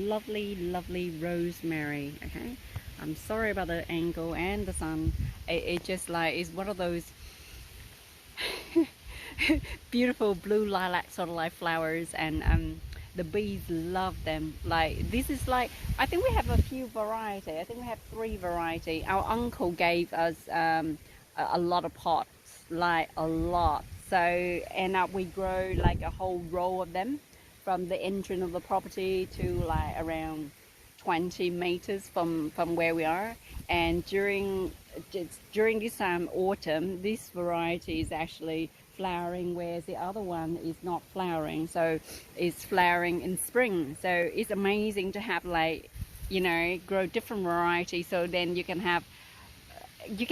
lovely, lovely rosemary. Okay, I'm sorry about the angle and the sun. It just like is one of those beautiful blue lilac sort of like flowers, and the bees love them. Like this is like, I think we have a few variety. I think we have 3 variety. Our uncle gave us a lot of pots, like a lot. So end up we grow like a whole row of them from the entrance of the property to like around 20 meters from where we are. And during this autumn, this variety is actually flowering, whereas the other one is not flowering, so it's flowering in spring. So it's amazing to have, like, you know, grow different varieties, so then you can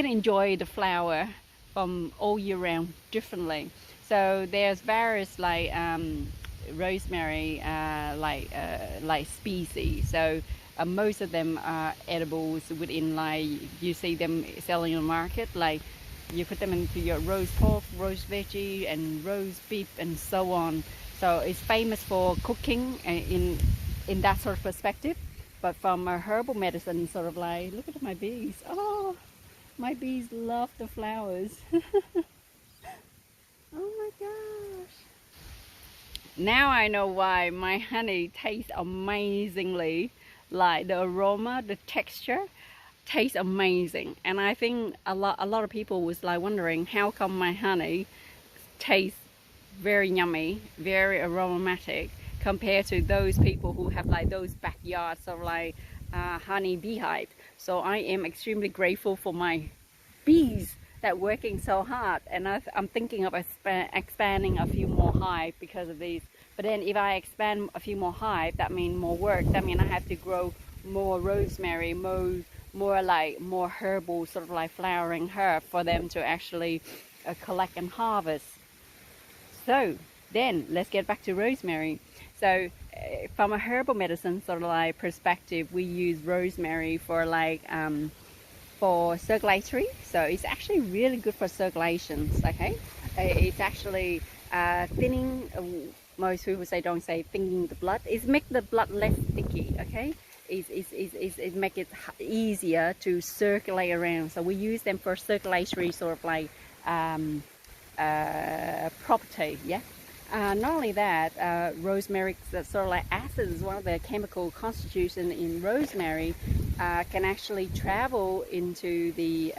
enjoy the flower from all year round differently. So there's various like rosemary like species. So most of them are edibles within, like, you see them selling in the market. Like you put them into your roast pork, roast veggie, and roast beef, and so on. So it's famous for cooking in that sort of perspective. But from a herbal medicine sort of like, look at my bees. Oh, my bees love the flowers. Oh my gosh. Now I know why my honey tastes amazingly. Like the aroma, the texture tastes amazing. And I think a lot of people was like wondering how come my honey tastes very yummy, very aromatic, compared to those people who have like those backyards of like honey beehive. So I am extremely grateful for my bees that working so hard, and I'm thinking of expanding a few more hive because of these. But then if I expand a few more hive, that means more work. That means I have to grow more rosemary, more herbal sort of like flowering herb for them to actually collect and harvest. So then let's get back to rosemary. So from a herbal medicine sort of like perspective, we use rosemary for like for circulatory. So it's actually really good for circulations. Okay, it's actually thinning. Most people say, don't say thinning the blood. It's make the blood less sticky. Okay, it make it easier to circulate around. So we use them for circulatory sort of like property. Yeah. Not only that, rosemary sort of like acid is one of the chemical constitution in rosemary, can actually travel into the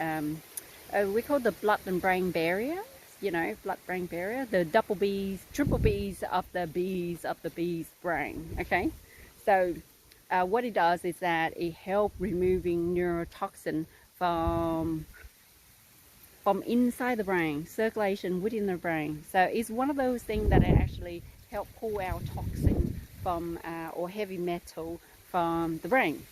we call the blood and brain barrier. You know, blood-brain barrier, the double B's, triple B's of the bee's brain. Okay, so what it does is that it helps removing neurotoxin from inside the brain, circulation within the brain. So it's one of those things that it actually help pull out toxin from or heavy metal from the brain.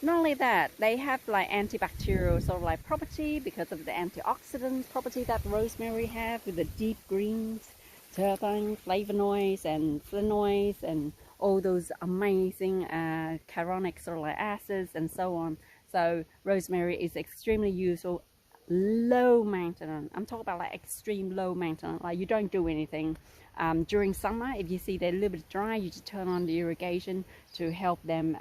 Not only that, they have like antibacterial sort of like property because of the antioxidant property that rosemary have, with the deep greens, terpenes, flavonoids, and flavonoids, and all those amazing caronic sort of like acids and so on. So rosemary is extremely useful, low maintenance. I'm talking about like extreme low maintenance, like you don't do anything. During summer, if you see they're a little bit dry, you just turn on the irrigation to help them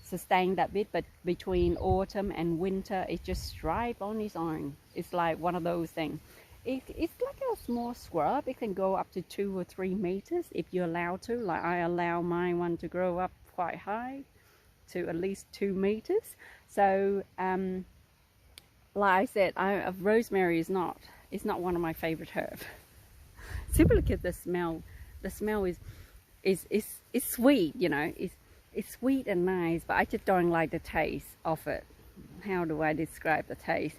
sustain that bit. But between autumn and winter, it just thrives on its own. It's like one of those things. It's like a small shrub. It can go up to 2 or 3 meters if you're allowed to. Like I allow my one to grow up quite high, to at least 2 meters. So like I said, rosemary is not one of my favorite herbs. Simply because the smell is sweet, you know, it's sweet and nice, but I just don't like the taste of it. How do I describe the taste?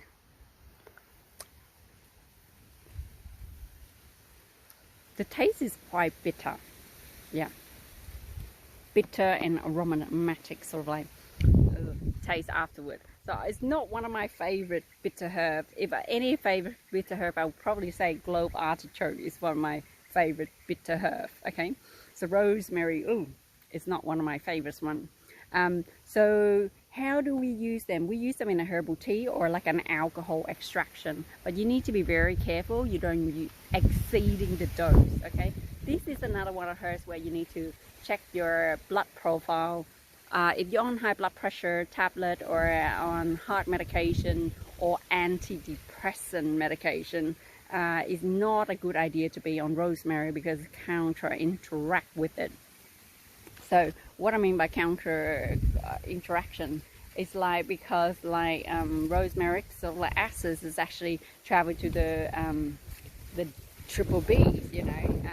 The taste is quite bitter. Yeah, bitter and aromatic sort of like taste afterward. So it's not one of my favorite bitter herbs. If any favorite bitter herb, I would probably say globe artichoke is one of my favorite bitter herbs. Okay, so rosemary, it's not one of my favorites one. So how do we use them? We use them in a herbal tea or like an alcohol extraction, but you need to be very careful you don't exceeding the dose. Okay, this is another one of herbs where you need to check your blood profile. If you're on high blood pressure tablet or on heart medication or antidepressant medication, it's not a good idea to be on rosemary because counter interact with it. So what I mean by counter interaction is like, because like rosemary, so like acids is actually travel to the triple B's, you know,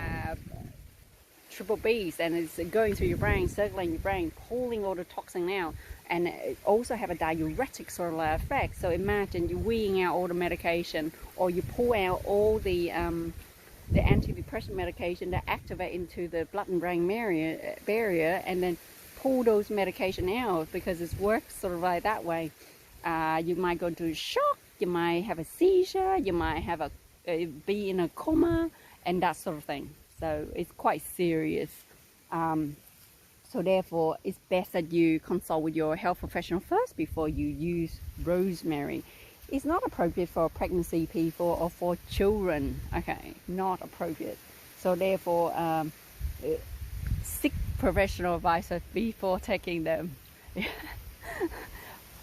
triple B's, and it's going through your brain, circulating your brain, pulling all the toxin out, and it also have a diuretic sort of effect. So imagine you weeing out all the medication, or you pull out all the antidepressant medication that activate into the blood and brain barrier, and then pull those medication out because it works sort of like that way. You might go into shock, you might have a seizure, you might have be in a coma, and that sort of thing. So it's quite serious. So therefore, it's best that you consult with your health professional first before you use rosemary. It's not appropriate for pregnancy people or for children. Okay, not appropriate. So therefore, seek professional advice before taking them.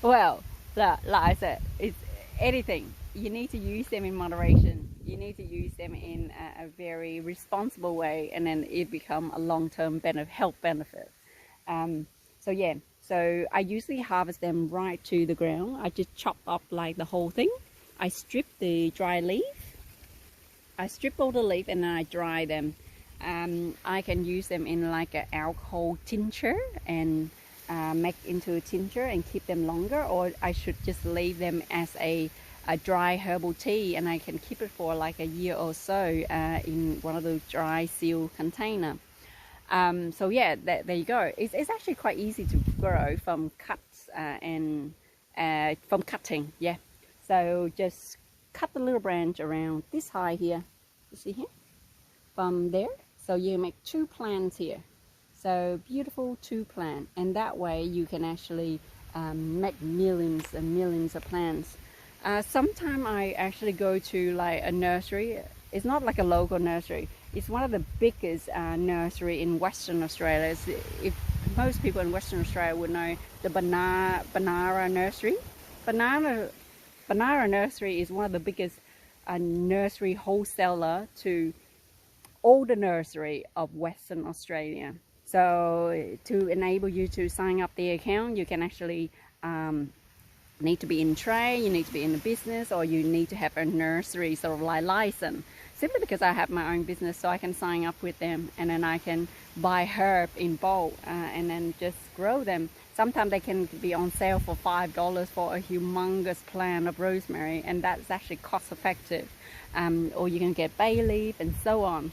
Well, like I said, it's anything. You need to use them in moderation. You need to use them in a very responsible way, and then it become a long-term health benefit. So yeah, so I usually harvest them right to the ground. I just chop up like the whole thing. I strip the dry leaf. I strip all the leaf and then I dry them. I can use them in like an alcohol tincture and make into a tincture and keep them longer, or I should just leave them as a dry herbal tea, and I can keep it for like a year or so in one of those dry seal container. So yeah, there you go. It's actually quite easy to grow from cuts and from cutting. Yeah, so just cut the little branch around this high here. You see here, from there. So you make 2 plants here. So beautiful 2 plants, and that way you can actually make millions and millions of plants. Sometimes I actually go to like a nursery. It's not like a local nursery. It's one of the biggest nursery in Western Australia. If most people in Western Australia would know the Banara Nursery. Banara Nursery is one of the biggest nursery wholesaler to all the nursery of Western Australia. So to enable you to sign up the account, you can actually need to be in trade, you need to be in the business, or you need to have a nursery sort of like license. Simply because I have my own business, so I can sign up with them, and then I can buy herb in bulk and then just grow them. Sometimes they can be on sale for $5 for a humongous plant of rosemary, and that's actually cost effective. Or you can get bay leaf and so on.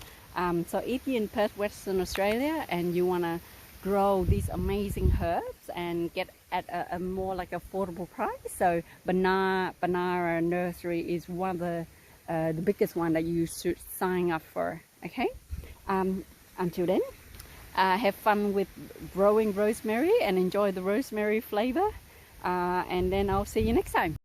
So if you're in Perth, Western Australia, and you want to grow these amazing herbs and get at a more like affordable price, so Banara Nursery is one of the biggest one that you should sign up for. Okay, until then, have fun with growing rosemary and enjoy the rosemary flavor, and then I'll see you next time.